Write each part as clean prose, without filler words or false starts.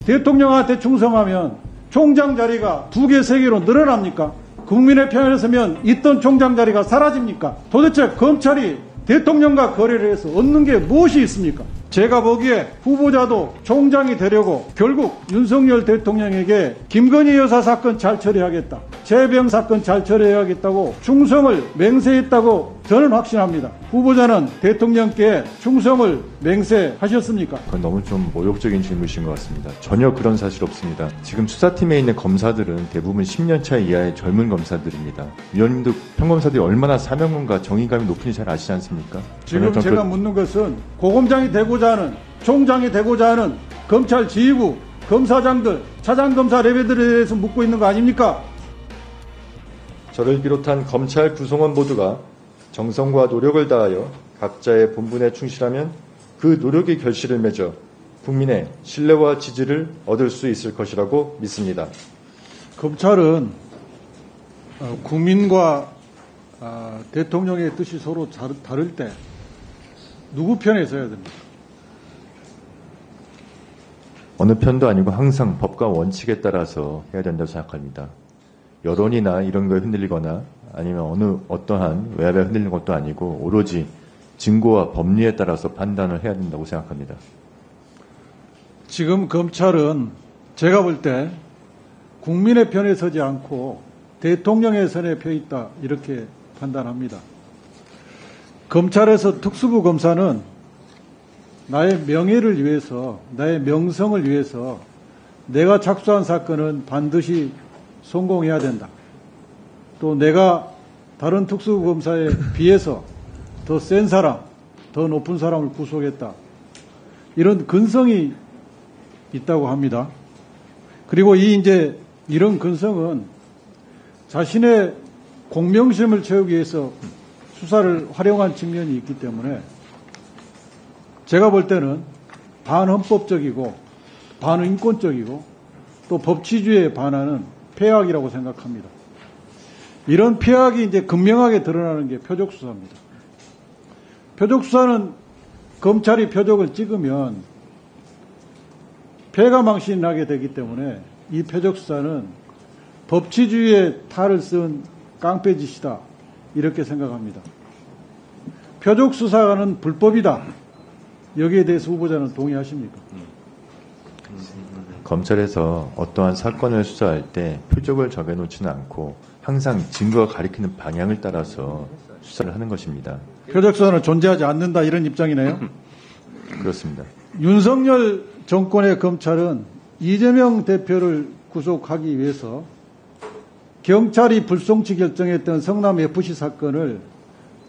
대통령한테 충성하면 총장 자리가 2개, 3개로 늘어납니까? 국민의 편에 서면 있던 총장 자리가 사라집니까? 도대체 검찰이 대통령과 거래를 해서 얻는 게 무엇이 있습니까? 제가 보기에 후보자도 총장이 되려고 결국 윤석열 대통령에게 김건희 여사 사건 잘 처리하겠다, 재병 사건 잘 처리해야겠다고 충성을 맹세했다고 저는 확신합니다. 후보자는 대통령께 충성을 맹세하셨습니까? 그건 너무 좀 모욕적인 질문이신 것 같습니다. 전혀 그런 사실 없습니다. 지금 수사팀에 있는 검사들은 대부분 10년 차 이하의 젊은 검사들입니다. 위원님도 평검사들이 얼마나 사명감과 정의감이 높은지 잘 아시지 않습니까? 지금 제가 묻는 것은 고검장이 되고자 하는, 총장이 되고자 하는 검찰 지휘부, 검사장들, 차장검사 레벨들에 대해서 묻고 있는 거 아닙니까? 저를 비롯한 검찰 구성원 모두가 정성과 노력을 다하여 각자의 본분에 충실하면 그 노력의 결실을 맺어 국민의 신뢰와 지지를 얻을 수 있을 것이라고 믿습니다. 검찰은 국민과 대통령의 뜻이 서로 다를 때 누구 편에 서야 됩니까? 어느 편도 아니고 항상 법과 원칙에 따라서 해야 된다고 생각합니다. 여론이나 이런 거에 흔들리거나 아니면 어떠한 외압에 흔들리는 것도 아니고 오로지 증거와 법리에 따라서 판단을 해야 된다고 생각합니다. 지금 검찰은 제가 볼 때 국민의 편에 서지 않고 대통령의 선에 펴 있다, 이렇게 판단합니다. 검찰에서 특수부 검사는 나의 명예를 위해서, 나의 명성을 위해서 내가 착수한 사건은 반드시 성공해야 된다. 또 내가 다른 특수검사에 비해서 더 센 사람, 더 높은 사람을 구속했다, 이런 근성이 있다고 합니다. 그리고 이런 근성은 자신의 공명심을 채우기 위해서 수사를 활용한 측면이 있기 때문에 제가 볼 때는 반헌법적이고 반인권적이고 또 법치주의에 반하는 폐악이라고 생각합니다. 이런 폐악이 이제 극명하게 드러나는 게 표적수사입니다. 표적수사는 검찰이 표적을 찍으면 패가망신이 나게 되기 때문에 이 표적수사는 법치주의의 탈을 쓴 깡패짓이다, 이렇게 생각합니다. 표적수사는 불법이다. 여기에 대해서 후보자는 동의하십니까? 검찰에서 어떠한 사건을 수사할 때 표적을 적어놓지는 않고 항상 증거가 가리키는 방향을 따라서 수사를 하는 것입니다. 표적수사는 존재하지 않는다, 이런 입장이네요. 그렇습니다. 윤석열 정권의 검찰은 이재명 대표를 구속하기 위해서 경찰이 불송치 결정했던 성남FC 사건을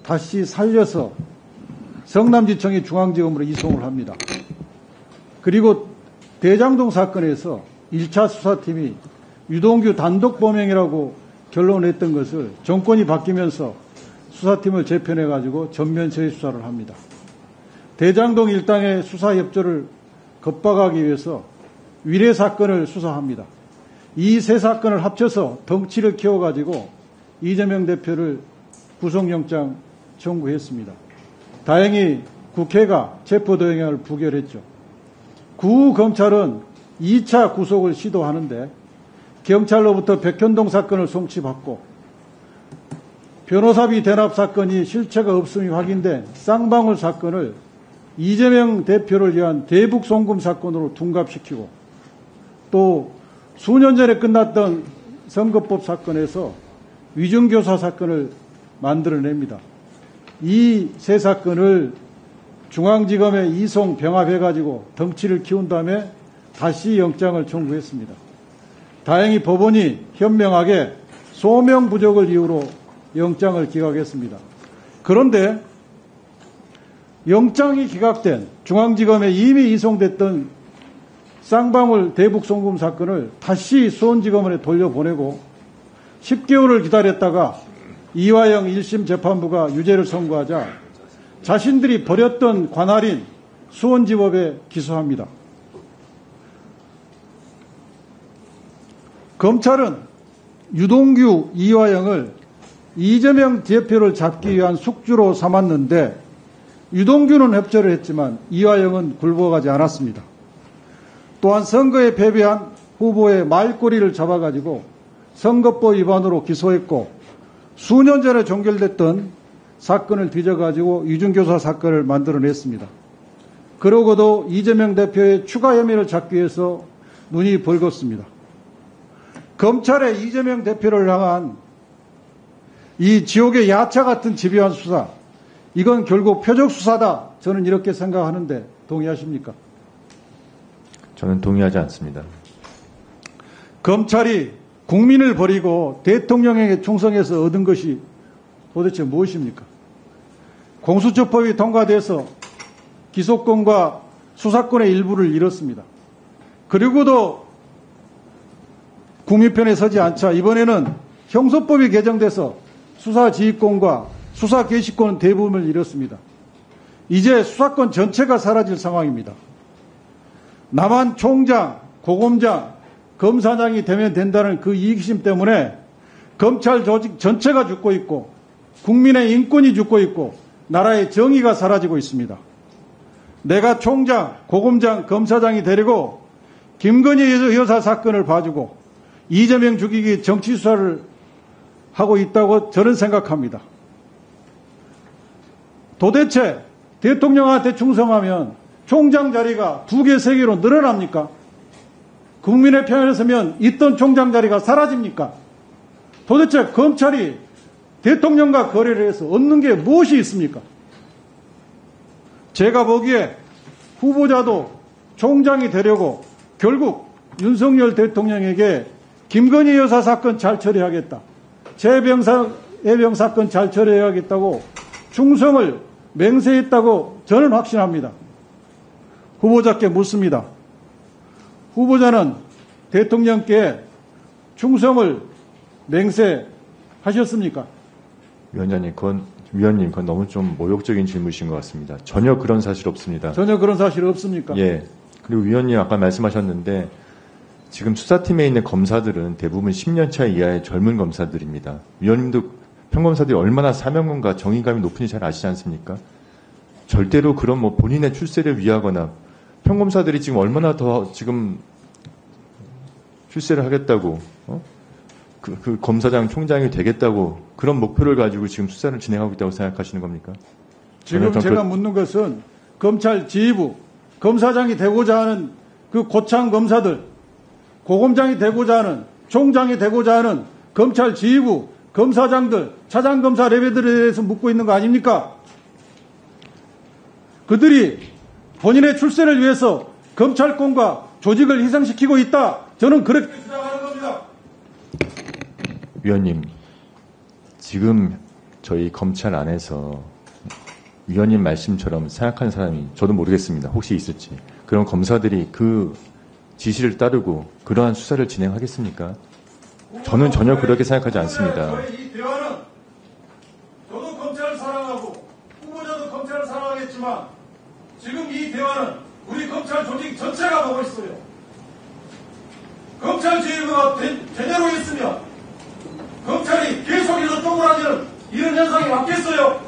다시 살려서 성남지청이 중앙지검으로 이송을 합니다. 그리고 대장동 사건에서 1차 수사팀이 유동규 단독 범행이라고 결론냈던 것을 정권이 바뀌면서 수사팀을 재편해가지고 전면 재수사를 합니다. 대장동 일당의 수사 협조를 겁박하기 위해서 위례 사건을 수사합니다. 이 세 사건을 합쳐서 덩치를 키워가지고 이재명 대표를 구속영장 청구했습니다. 다행히 국회가 체포동의안을 부결했죠. 구 검찰은 2차 구속을 시도하는데 경찰로부터 백현동 사건을 송치받고 변호사비 대납 사건이 실체가 없음이 확인된 쌍방울 사건을 이재명 대표를 위한 대북 송금 사건으로 둔갑시키고 또 수년 전에 끝났던 선거법 사건에서 위증교사 사건을 만들어냅니다. 이 세 사건을 중앙지검에 이송 병합해가지고 덩치를 키운 다음에 다시 영장을 청구했습니다. 다행히 법원이 현명하게 소명 부족을 이유로 영장을 기각했습니다. 그런데 영장이 기각된 중앙지검에 이미 이송됐던 쌍방울 대북 송금 사건을 다시 수원지검에 돌려보내고 10개월을 기다렸다가 이화영 1심 재판부가 유죄를 선고하자 자신들이 벌였던 관할인 수원지법에 기소합니다. 검찰은 유동규, 이화영을 이재명 대표를 잡기 위한 숙주로 삼았는데 유동규는 협조를 했지만 이화영은 굴복하지 않았습니다. 또한 선거에 패배한 후보의 말꼬리를 잡아가지고 선거법 위반으로 기소했고 수년 전에 종결됐던 사건을 뒤져가지고 이중교사 사건을 만들어냈습니다. 그러고도 이재명 대표의 추가 혐의를 잡기 위해서 눈이 벌겋습니다. 검찰의 이재명 대표를 향한 이 지옥의 야차 같은 집요한 수사, 이건 결국 표적 수사다. 저는 이렇게 생각하는데 동의하십니까? 저는 동의하지 않습니다. 검찰이 국민을 버리고 대통령에게 충성해서 얻은 것이 도대체 무엇입니까? 공수처법이 통과돼서 기소권과 수사권의 일부를 잃었습니다. 그리고도 국민 편에 서지 않자 이번에는 형소법이 개정돼서 수사 지휘권과 수사 개시권 대부분을 잃었습니다. 이제 수사권 전체가 사라질 상황입니다. 나만 총장, 고검장, 검사장이 되면 된다는 그 이익심 때문에 검찰 조직 전체가 죽고 있고 국민의 인권이 죽고 있고 나라의 정의가 사라지고 있습니다. 내가 총장, 고검장, 검사장이 되려고 김건희 여사 사건을 봐주고 이재명 죽이기 정치 수사를 하고 있다고 저는 생각합니다. 도대체 대통령한테 충성하면 총장 자리가 2개, 3개로 늘어납니까? 국민의 편에 서면 있던 총장 자리가 사라집니까? 도대체 검찰이 대통령과 거래를 해서 얻는 게 무엇이 있습니까? 제가 보기에 후보자도 총장이 되려고 결국 윤석열 대통령에게 김건희 여사 사건 잘 처리하겠다, 최병상 사건 잘 처리해야겠다고 충성을 맹세했다고 저는 확신합니다. 후보자께 묻습니다. 후보자는 대통령께 충성을 맹세하셨습니까? 위원장님, 그건 너무 좀 모욕적인 질문이신 것 같습니다. 전혀 그런 사실 없습니다. 전혀 그런 사실 없습니까? 예. 그리고 위원님 아까 말씀하셨는데 지금 수사팀에 있는 검사들은 대부분 10년 차 이하의 젊은 검사들입니다. 위원님도 평검사들이 얼마나 사명감과 정의감이 높은지 잘 아시지 않습니까? 절대로 그런 본인의 출세를 위하거나 평검사들이 지금 얼마나 더 지금 출세를 하겠다고, 그 검사장, 총장이 되겠다고 그런 목표를 가지고 지금 수사를 진행하고 있다고 생각하시는 겁니까? 지금 제가 묻는 것은 검찰 지휘부, 검사장이 되고자 하는 그 고참 검사들, 고검장이 되고자 하는, 총장이 되고자 하는 검찰 지휘부, 검사장들, 차장검사 레벨들에 대해서 묻고 있는 거 아닙니까? 그들이 본인의 출세를 위해서 검찰권과 조직을 희생시키고 있다. 저는 그렇게 주장하는 겁니다. 위원님, 지금 저희 검찰 안에서 위원님 말씀처럼 생각하는 사람이 저도 모르겠습니다. 혹시 있을지. 그런 검사들이 그 지시를 따르고 그러한 수사를 진행하겠습니까? 저는 전혀 그렇게 생각하지 않습니다. 저희 이 대화는 저도 검찰을 사랑하고 후보자도 검찰을 사랑하겠지만 지금 이 대화는 우리 검찰 조직 전체가 보고 있어요. 검찰 지휘부가 제대로 있으면 검찰이 계속해서 쪼그라지는 이런 현상이 맞겠어요?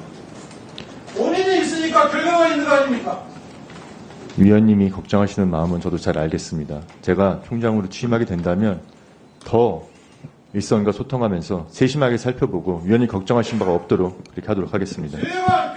원인이 있으니까 결과가 있는 거 아닙니까? 위원님이 걱정하시는 마음은 저도 잘 알겠습니다. 제가 총장으로 취임하게 된다면 더 일선과 소통하면서 세심하게 살펴보고 위원님 걱정하신 바가 없도록 그렇게 하도록 하겠습니다. 제발